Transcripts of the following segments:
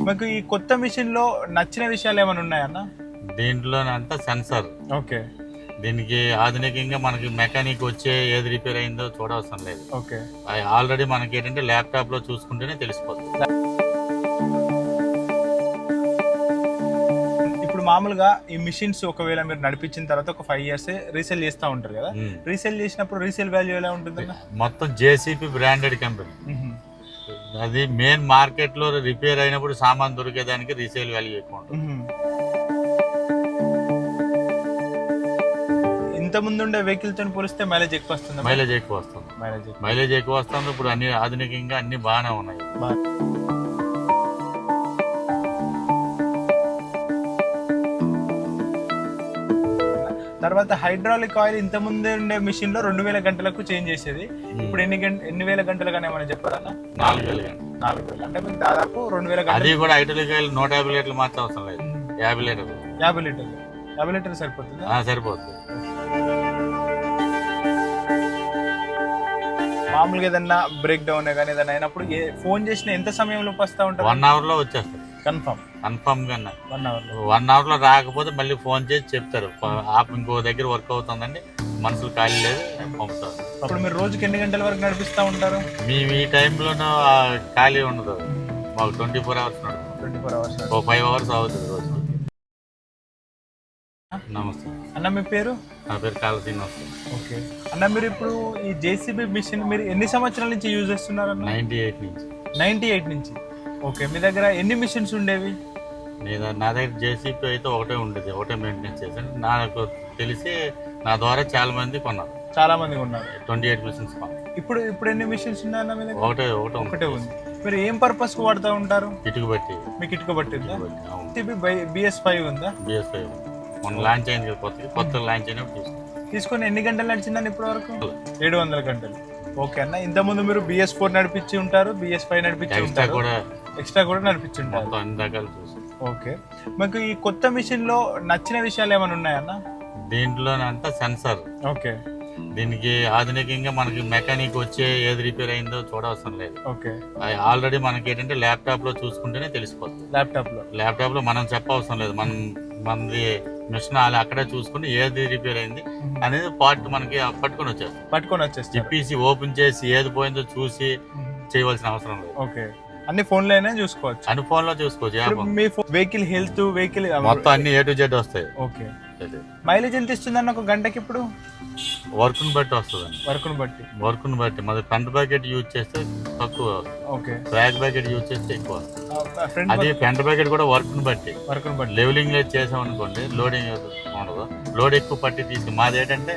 మీకు ఈ కొత్త మిషన్ లో నచ్చిన విషయాలు ఏమైనా ఉన్నాయన్న? దీంట్లోనంతా సెన్సర్. ఓకే. దీనికి ఆధునికంగా మనకి మెకానిక్ వచ్చే ఏది రిపేర్ అయిందో చూడవసరం లేదు. ఓకే. ఆల్రెడీ మనకి ఏంటంటే ల్యాప్టాప్ లో చూసుకుంటేనే తెలిసిపోతుంది. ఇప్పుడు మామూలుగా ఈ మిషన్స్ ఒకవేళ మీరు నడిపించిన తర్వాత ఒక 5 years రీసేల్ చేస్తూ ఉంటారు కదా, రీసేల్ చేసినప్పుడు రీసేల్ వాల్యూ ఎలా ఉంటుంది? మొత్తం జేసీపీ బ్రాండెడ్ కంపెనీ. అది మెయిన్ మార్కెట్ లో రిపేర్ అయినప్పుడు సామాన్ దొరికేదానికి రీసేల్ వాల్యూ ఎక్కువ ఉంటుంది. ఇంత ముందు ఉండే వెహికల్ తో పోలిస్తే మైలేజ్ ఎక్కువ వస్తుంది. మైలేజ్ ఎక్కువ వస్తుంది. ఇప్పుడు అన్ని ఆధునికంగా అన్ని బాగానే ఉన్నాయి. తర్వాత హైడ్రాలిక్ ఆయిల్ ఇంత ముందే ఉండే మిషన్ లో 2000 గంటలకు చేంజ్ చేసేది. ఇప్పుడు ఎన్ని వేల గంటలుగానే ఏమైనా చెప్పాలన్నా? 4000 గంటలు. 4000 అంటే మీకు దాదాపు 2000 గంటలు. అది కూడా హైడ్రాలిక్ ఆయిల్ 150 లీటర్లు మాత్రం అవసరం లేదు. 50 లీటర్లు. 50 లీటర్లు సరిపోతుంది. సరిపోతుంది. మామూలుగా ఏదన్నా బ్రేక్ డౌన్ కానీ ఏదైనా అయినప్పుడు ఫోన్ చేసిన ఎంత సమయంలో వస్తూ ఉంటారు? 1 hour లో వచ్చేస్తారు. కన్ఫర్మ్ కన్నా 1 hour లో రాకపోతే మళ్ళీ ఫోన్ చేసి చెప్తారు, ఇంకో దగ్గర వర్క్ అవుతుందండి, మనుషులు ఖాళీ లేదు, పంపుతారు. అప్పుడు మీరు రోజుకి ఎన్ని గంటల వరకు నడిపిస్తూ ఉంటారు? మేము ఈ టైంలోనూ ఖాళీ ఉండదు. మాకు 24 hours నడుస్తుంది. 24 hours. 5 hours అవుతుంది రోజు. నమస్తే అన్న, మీ పేరు? నా పేరు కాళ శ్రీనివాస్. ఓకే అన్న, మీరు ఇప్పుడు ఈ జేసీబీ మిషన్ మీరు ఎన్ని సంవత్సరాల నుంచి యూజ్ చేస్తున్నారు? 98 నుంచి. 98 నుంచి. ఓకే. మీ దగ్గర ఎన్ని మిషన్స్ ఉండేవి? నా దగ్గర జేసీబీ అయితే ఒకటే ఉండేది, ఒకటే మెయింటెనెన్స్ చేశాను. నాకు తెలిసి నా ద్వారా చాలా మంది కొన్నారు. 28 మిషన్స్ కొన్నారు. ఇప్పుడు ఎన్ని మిషన్స్ ఉన్నాయన్న మీ దగ్గర? ఒకటే ఉంది. మీరు ఏం పర్పస్ కు వాడుతూ ఉంటారు? ఇటుకు బట్టి. మీకు ఇటుక పట్టిందా? BS5 ఉందా? BS5 మొన్న లాంచ్ అయింది కదా, కొత్త లాంచ్ అయినప్పుడు తీసుకొని ఎన్ని గంటలు నడిచిందని ఇప్పటి వరకు? 700 గంటలు. ఓకే అన్న, ఇంత ముందు మీరు BS4 నడిపించి ఉంటారు, BS5 నడిపించి ఉంటారు, ఎక్స్ట్రా కూడా నడిపించి ఉంటారు. అన్ని రకాలు చూసి. ఓకే. మీకు ఈ కొత్త మిషన్ లో నచ్చిన విషయాలు ఏమైనా ఉన్నాయన్న? దీంట్లోనంతా సెన్సర్. ఓకే. దీనికి ఆధునికంగా మనకి మెకానిక్ వచ్చే ఏది రిపేర్ అయిందో చూడవసరం లేదు. ఓకే. ఆల్రెడీ మనకి ఏంటంటే ల్యాప్టాప్ లో చూసుకుంటేనే తెలిసిపోతుంది. ల్యాప్టాప్ లో మనం చెప్పవసరం లేదు. మనది మిషన్ అక్కడే చూసుకుని ఏది రిపేర్ అయింది అనేది పార్ట్ మనకి పట్టుకొని వచ్చేస్తాం. చెప్పేసి ఓపెన్ చేసి ఏది పోయిందో చూసి చేయవలసిన అవసరం లేదు. ఓకే. అన్ని ఫోన్ లోనే చూసుకోవచ్చు. అన్ని ఫోన్ లో చూసుకోవచ్చు. మీ వెహికల్ హెల్త్, వెహికల్ మొత్తం అన్ని A to Z వస్తాయి. ఓకే. మైలేజ్ ఎంత ఇస్తుందన్న ఒక గంటకి? ఇప్పుడు వర్క్ ని బట్టి వస్తుంది. వర్క్ ని బట్టి మరి ఫ్రంట్ బ్యాకెట్ యూజ్ చేస్తే తక్కువ. ఓకే. బ్యాక్ బ్యాకెట్ యూజ్ చేస్తే ఎక్కువ. అది ఫ్రంట్ బ్యాకెట్ కూడా వర్క్ ని బట్టి. లెవెలింగ్ చేసాం అనుకోండి, లోడింగ్ ఉండదు. లోడ్ ఎక్కువ పట్టి తీసుకుని మాది ఏంటంటే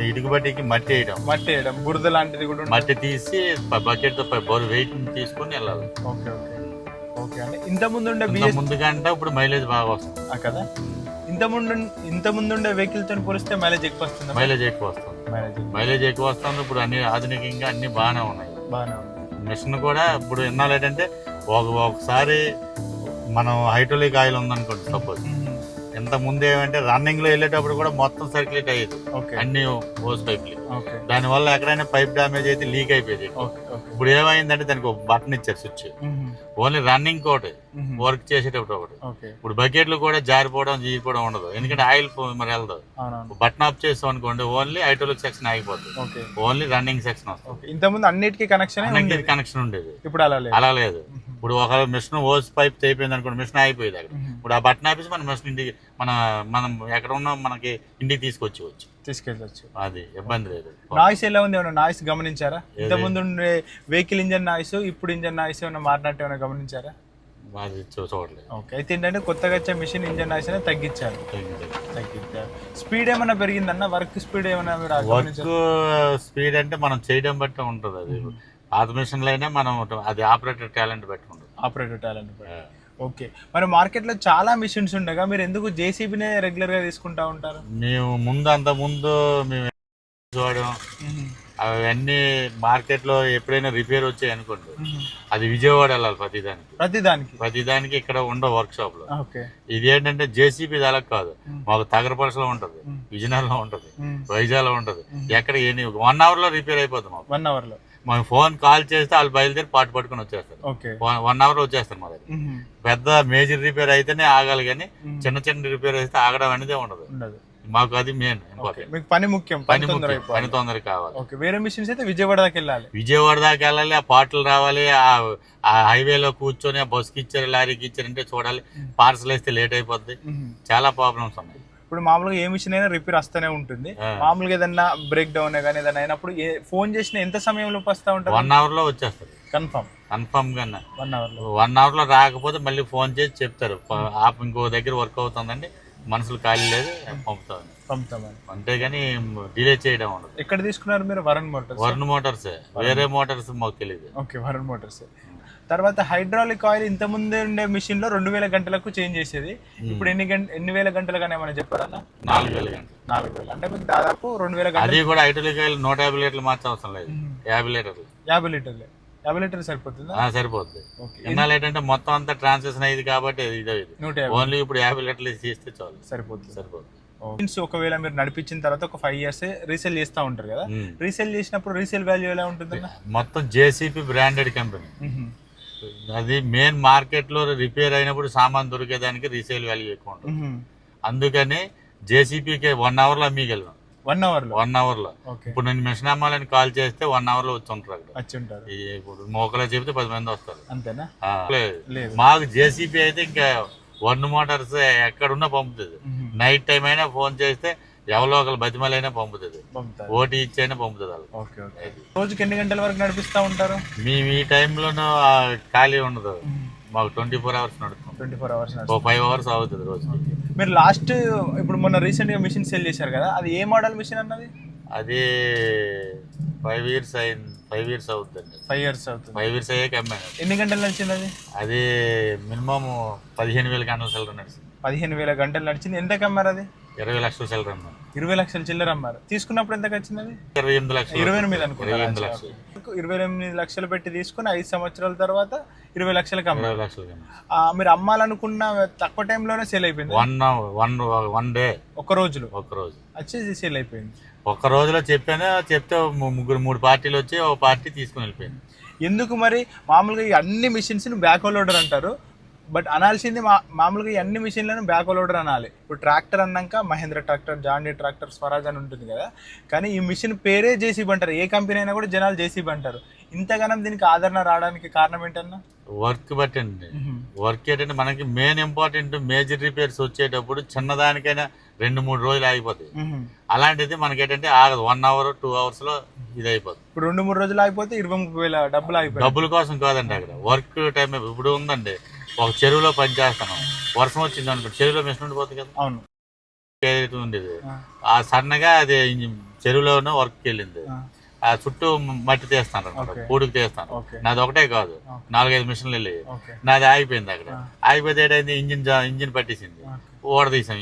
ఇటుక బట్టికి మట్టి వేయడం, బురద లాంటిది కూడా మట్టి తీసి బకెట్ తో బరువు వెయిట్ తీసుకుని వెళ్ళాలి. ఓకే. ఇంత ముందు కంటే ఇప్పుడు మైలేజ్ బాగా వస్తుంది కదా. ఇంత ముందు ఉండే వెహికల్ తో పోలిస్తే మైలేజ్ ఎక్కువ వస్తుంది. మైలేజ్ ఎక్కువ వస్తుంది. ఇప్పుడు అన్ని ఆధునికంగా అన్ని బాగానే ఉన్నాయి. మిషన్ కూడా ఇప్పుడు ఎన్నాళ్ళు ఏంటంటే ఒకసారి మనం హైడ్రాలిక్ ఆయిల్ ఉందనుకోండి సపోజ్, ఇంత ముందు ఏమంటే రన్నింగ్ లో వెళ్ళేటప్పుడు కూడా మొత్తం సర్క్యులేట్ అయ్యేది, అన్ని హోస్ పైపులు. దాని వల్ల ఎక్కడైనా పైప్ డ్యామేజ్ అయితే లీక్ అయిపోయేది. ఇప్పుడు ఏమైందంటే దానికి ఒక బటన్ ఇచ్చారు, స్విచ్. ఓన్లీ రన్నింగ్ ఒకటి, వర్క్ చేసేటప్పుడు ఒకటి. ఇప్పుడు బకెట్లు కూడా జీరిపోవడం ఉండదు, ఎందుకంటే ఆయిల్ మరి వెళ్దు. బటన్ ఆఫ్ చేస్తాం అనుకోండి, ఓన్లీ హైడ్రాలిక్ సెక్షన్ ఆగిపోతుంది, ఓన్లీ రన్నింగ్ సెక్షన్ వస్తుంది. ఇంతకుముందు అన్నిటికీ కనెక్షన్ ఉండేది, ఇప్పుడు అలా లేదు. ఇప్పుడు ఒక మిషన్ హోస్ పైప్ అయిపోయింది అనుకోండి, మిషన్ అయిపోయింది అక్కడ. ఇప్పుడు ఆ బటన్ ఆపేసి మన మిషన్ ఇంటికి మనం ఎక్కడ ఉన్నా మనకి ఇంటికి తీసుకెళ్ళచ్చు. అది ఇబ్బంది లేదు. నాయిస్ ఎలా ఉంది? ఏమైనా నాయిస్ గమనించారా? ఇంత ముందు వెహికల్ ఇంజన్ నాయిస్, ఇప్పుడు ఇంజన్ నాయిస్ ఏమైనా మారినట్టు ఏమైనా గమనించారా? అది చూడలేదు. ఓకే. అయితే ఏంటంటే కొత్తగా వచ్చే మిషన్ ఇంజన్ నాయిస్ అనేది తగ్గించారు. స్పీడ్ ఏమైనా పెరిగిందన్న? వర్క్ స్పీడ్ ఏమైనా? వర్క్ స్పీడ్ అంటే మనం చేయడం బట్టి ఉంటుంది. అది పాత మిషన్లో అయినా మనం అది ఆపరేటర్ టాలెంట్ బట్టి ఉంటుంది. ఓకే. మరి మార్కెట్ లో చాలా మిషన్స్ ఉండగా మీరు ఎందుకు జేసీబీనే రెగ్యులర్ గా తీసుకుంటా ఉంటారు? మేము అంత ముందు మేము చూడడం అవన్నీ మార్కెట్ లో ఎప్పుడైనా రిపేర్ వచ్చాయి అనుకోండి, అది విజయవాడ వెళ్ళాలి ప్రతిదానికి. ఇక్కడ ఉండవు వర్క్ షాప్ లో. ఇది ఏంటంటే జేసీబీ అలా కాదు, మాకు తగరపరసలో ఉంటది, విజయనగరంలో ఉంటది, వైజాగ్ లో ఉంటది. ఎక్కడ 1 hour లో రిపేర్ అయిపోతుంది మాకు. మనం ఫోన్ కాల్ చేస్తే వాళ్ళు బయలుదేరి పాటు పట్టుకొని వచ్చేస్తారు. ఓకే 1 అవర్ వచ్చేస్తారు మా దగ్గర. పెద్ద మేజర్ రిపేర్ అయితేనే ఆగాలి, కానీ చిన్న చిన్న రిపేర్ అయితే ఆగడం అనేది ఉండదు. మాకు అది మెయిన్ ఇంపార్టెంట్. మీకు పని ముఖ్యం, పని తొందరగా కావాలి. ఓకే, వేరే మిషన్స్ అయితే విజయవాడ దాకా వెళ్ళాలి. విజయవాడ దాకా వెళ్ళాలి, ఆ పాటలు రావాలి, ఆ హైవేలో కూర్చొని ఆ బస్కి ఇచ్చారు లారీకి ఇచ్చారంటే చూడాలి. పార్సల్ వేస్తే లేట్ అయిపోద్ది, చాలా ప్రాబ్లమ్స్ ఉన్నాయి. ఇప్పుడు మామూలుగా ఏ మిషన్ అయినా రిపేర్ వస్తూనే ఉంటుంది. మామూలుగా ఏదన్నా బ్రేక్ డౌన్ కానీ ఏదైనా అయినప్పుడు ఫోన్ చేసిన ఎంత సమయంలో వస్తూ ఉంటారు? 1 అవర్ లో వచ్చేస్తారు కన్ఫర్మ్ గా. 1 అవర్ లో రాకపోతే మళ్ళీ ఫోన్ చేసి చెప్తారు, ఇంకో దగ్గర వర్క్ అవుతుందండి, మనుషులు ఖాళీ లేదు, పంపుతామని. అంతేగాని డిలే చేయడం ఉండదు. ఎక్కడ తీసుకున్నారు మీరు? వరుణ్ మోటార్స్. వేరే మోటార్స్ మాకు తెలియదు. Okay, Varun Motors. తర్వాత హైడ్రాలిక్ ఆయిల్ ఇంత ముందే ఉండే మిషన్ లో 2000 గంటలకు చేంజ్ చేసేది. ఇప్పుడు ఎన్ని వేల గంటలు కానీ ఏమైనా చెప్పారా? 4000 గంటలు. 4000 అంటే మీకు దాదాపు 2000 గంటలు. అది కూడా హైడ్రాలిక్ ఆయిల్ 150 లీటర్లు మార్చే అవసరం లేదు. 50 లీటర్లు. 50 లీటర్లు సరిపోతుందా? సరిపోతుంది. ఎన్నాళ్ళు ఏంటంటే మొత్తం అంతా ట్రాన్సాక్షన్ అయ్యింది కాబట్టి ఇది ఓన్లీ ఇప్పుడు 50 లీటర్లు తీస్తే చాలు, సరిపోతుంది. ఒకవేళ మీరు నడిపించిన తర్వాత ఒక 5 years రీసేల్ చేస్తూ ఉంటారు కదా, రీసేల్ చేసినప్పుడు రీసేల్ వాల్యూ ఎలా ఉంటుంది? మొత్తం జేసీపీ బ్రాండెడ్ కంపెనీ. అది మెయిన్ మార్కెట్ లో రిపేర్ అయినప్పుడు సామాన్ దొరికేదానికి రీసేల్ వాల్యూ ఎక్కువ ఉంటుంది. అందుకని జేసీపీకి 1 అవర్ లో అమ్మగలను. 1 అవర్ లో. ఇప్పుడు నేను మిషన్ అమ్మాలని కాల్ చేస్తే 1 అవర్ లో వచ్చి ఉంటారు అక్కడ. ఇప్పుడు మోకలో చెప్తే 10 మంది వస్తారు. అంతేనా? మాకు జేసీపీ అయితే ఇంకా 1 మోటార్స్ ఎక్కడున్నా పంపుతుంది. నైట్ టైం అయినా ఫోన్ చేస్తే ఎవరో ఒకరు బతిమలైనా పంపుతుంది, ఓటీ ఇచ్చైనా పంపుతుంది. రోజుకి ఎన్ని గంటల వరకు నడిపిస్తా ఉంటారు? మేము ఈ టైంలోనూ ఖాళీ ఉండదు, మాకు 24 hours నడుస్తుంది. 24 hours 5 hours అవుతుంది రోజుకి. మీరు లాస్ట్ ఇప్పుడు మొన్న రీసెంట్ గా మిషన్ సేల్ చేశారు కదా, అది ఏ మోడల్ మిషన్ అన్నది? అది 5 years అయింది. 5 years అవుతుంది. 5 years అవుతుంది. 5 years అయ్యాక అమ్మాను. ఎన్ని గంటలు నడిచింది అది? అది మినిమం 15,000 గంటల చిల్లర నడిచింది. 15,000 గంటలు నడిచింది. ఎంతకు అమ్మారు అది? 20 లక్షల చిల్లర అమ్మారు. 20 లక్షల చిల్లర అమ్మారు. తీసుకున్నప్పుడు ఎంతకు వచ్చింది అది? 28 లక్షలు. 28 అనుకుంటా. 28 లక్షలు పెట్టి తీసుకుని 5 సంవత్సరాల తర్వాత 20 లక్షలకు అమ్మారు. మీరు అమ్మాలనుకున్న తక్కువ టైంలోనే సేల్ అయిపోయింది. 1 డే, ఒక రోజు వచ్చేసి సేల్ అయిపోయింది. ఒక్క రోజులో చెప్తే 3 పార్టీలు వచ్చి ఒక పార్టీ తీసుకుని వెళ్ళిపోయింది. ఎందుకు మరి? మామూలుగా ఈ అన్ని మిషన్స్ బ్యాక్ లోడర్ అంటారు, బట్ అనాల్సింది మామూలుగా ఈ అన్ని మిషన్లను బ్యాక్ లోడర్ అనాలి. ఇప్పుడు ట్రాక్టర్ అన్నాక మహేంద్ర ట్రాక్టర్, జాండీ ట్రాక్టర్, స్వరాజ్ అని ఉంటుంది కదా, కానీ ఈ మిషన్ పేరే జేసీబీ అంటారు. ఏ కంపెనీ అయినా కూడా జనాలు జేసీబీ అంటారు. ఇంతగానం దీనికి ఆదరణ రావడానికి కారణం ఏంటన్నా? వర్క్ బట్టి అండి. వర్క్ ఏంటంటే మనకి మెయిన్ ఇంపార్టెంట్, మేజర్ రిపేర్స్ వచ్చేటప్పుడు చిన్నదానికైనా 2-3 రోజులు ఆగిపోతాయి. అలాంటిది మనకి ఏంటంటే ఆగదు, 1 hour 2 hours లో ఇది అయిపోతుంది. ఇప్పుడు 2-3 రోజులు ఆగిపోతే 20-30 వేల డబ్బులు ఆగిపోయి. డబ్బుల కోసం కాదండి, అక్కడ వర్క్ టైం. ఇప్పుడు ఉందండి, ఒక చెరువులో పని చేస్తున్నాం, వర్షం వచ్చింది అనుకో, చెరువులో మిషన్ ఉండిపోతుంది కదా. అవును, ఉండేది ఆ సన్నగా అది చెరువులోనే వర్క్ వెళ్ళింది. ఆ చుట్టూ మట్టి తీస్తాను అనమాట, పూడికి తీస్తాను. నాది ఒకటే కాదు, 4-5 మిషన్లు వెళ్ళాయి. నాది ఆగిపోయింది అక్కడ. ఆగిపోతే ఏంటైంది, ఇంజిన్ పట్టేసింది. ఓడదీసాం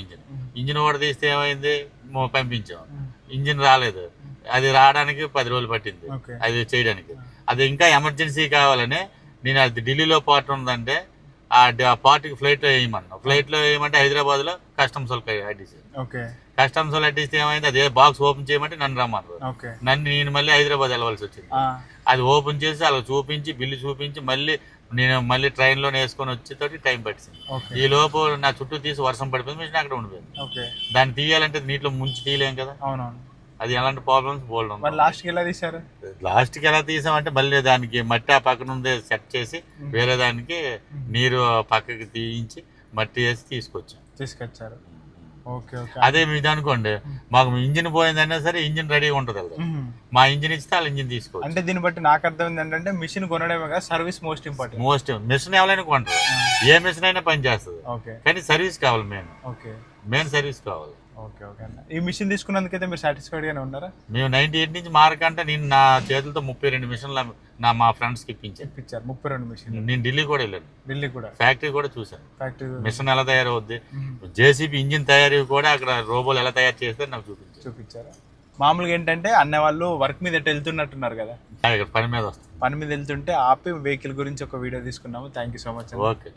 ఇంజిన్ ఓడదీస్తే ఏమైంది, పంపించాం. ఇంజిన్ రాలేదు, అది రావడానికి 10 రోజులు పట్టింది అది చేయడానికి. అది ఇంకా ఎమర్జెన్సీ కావాలని నేను అది ఢిల్లీలో పార్ట్ ఉందంటే ఆ పార్టీకి ఫ్లైట్ లో వేయమన్నా. ఫ్లైట్ లో వేయమంటే హైదరాబాద్ లో కస్టమ్స్ వాళ్ళకి అడ్డిసి, కస్టమ్స్ వాళ్ళు అడ్డిస్తే ఏమైంది, అదే బాక్స్ ఓపెన్ చేయమంటే నన్ను రమ్మన్నారు. నేను మళ్ళీ హైదరాబాద్ వెళ్ళవలసి వచ్చింది. అది ఓపెన్ చేసి అలా చూపించి బిల్లు చూపించి మళ్ళీ ట్రైన్ లోనే వేసుకొని వచ్చేతోటి టైం పట్టింది. ఈ లోపు నా చుట్టూ తీసి వర్షం పడిపోయింది, మిషన్ అక్కడ ఉండిపోయింది. దాన్ని తీయాలంటే నీటిలో ముంచి తీయలేం కదా. అది ఎలాంటి ప్రాబ్లమ్స్ బోల్డ్ ఉంది. లాస్ట్ కి ఎలా తీసామంటే మళ్ళీ దానికి మట్టి ఆ పక్కన ఉంది సెట్ చేసి వేరే దానికి నీరు పక్కకి తీయించి మట్టి వేసి తీసుకొచ్చారు. అదే ఇది అనుకోండి, మాకు ఇంజిన్ పోయిందన్నా సరే ఇంజిన్ రెడీగా ఉంటుంది కదా, మా ఇంజిన్ ఇస్తే వాళ్ళ ఇంజిన్ తీసుకోవచ్చు. అంటే దీన్ని బట్టి నాకు అర్థమైంది ఏంటంటే మిషన్ కొనడమే కదా, సర్వీస్ మోస్ట్ ఇంపార్టెంట్. మిషన్ ఎవరైనా కొంటారు, ఏ మిషన్ అయినా పని చేస్తుంది, కానీ సర్వీస్ కావాలి. మెయిన్ సర్వీస్ కావాలి. ఈ మిషన్ తీసుకున్నందుకైతే మీరు సాటిస్ఫైడ్ గానే ఉన్నారా? మేము 98 నుంచి మారకంటే నేను నా చేతులతో 32 మిషన్లు మా ఫ్రెండ్స్ కి ఇప్పించారు. 32 మిషన్లు. నేను ఢిల్లీ కూడా వెళ్ళాను, ఢిల్లీ కూడా ఫ్యాక్టరీ కూడా చూసాను. మిషన్ ఎలా తయారవుద్ది, జేసీబీ ఇంజిన్ తయారీ కూడా అక్కడ రోబోలు ఎలా తయారు చేస్తే నాకు చూపించారు. మామూలుగా ఏంటంటే అన్న వాళ్ళు వర్క్ మీద వెళ్తున్నట్టున్నారు కదా, పని మీద వెళ్తుంటే ఆపి వెహికల్ గురించి ఒక వీడియో తీసుకున్నాము. Thank you so much. Okay.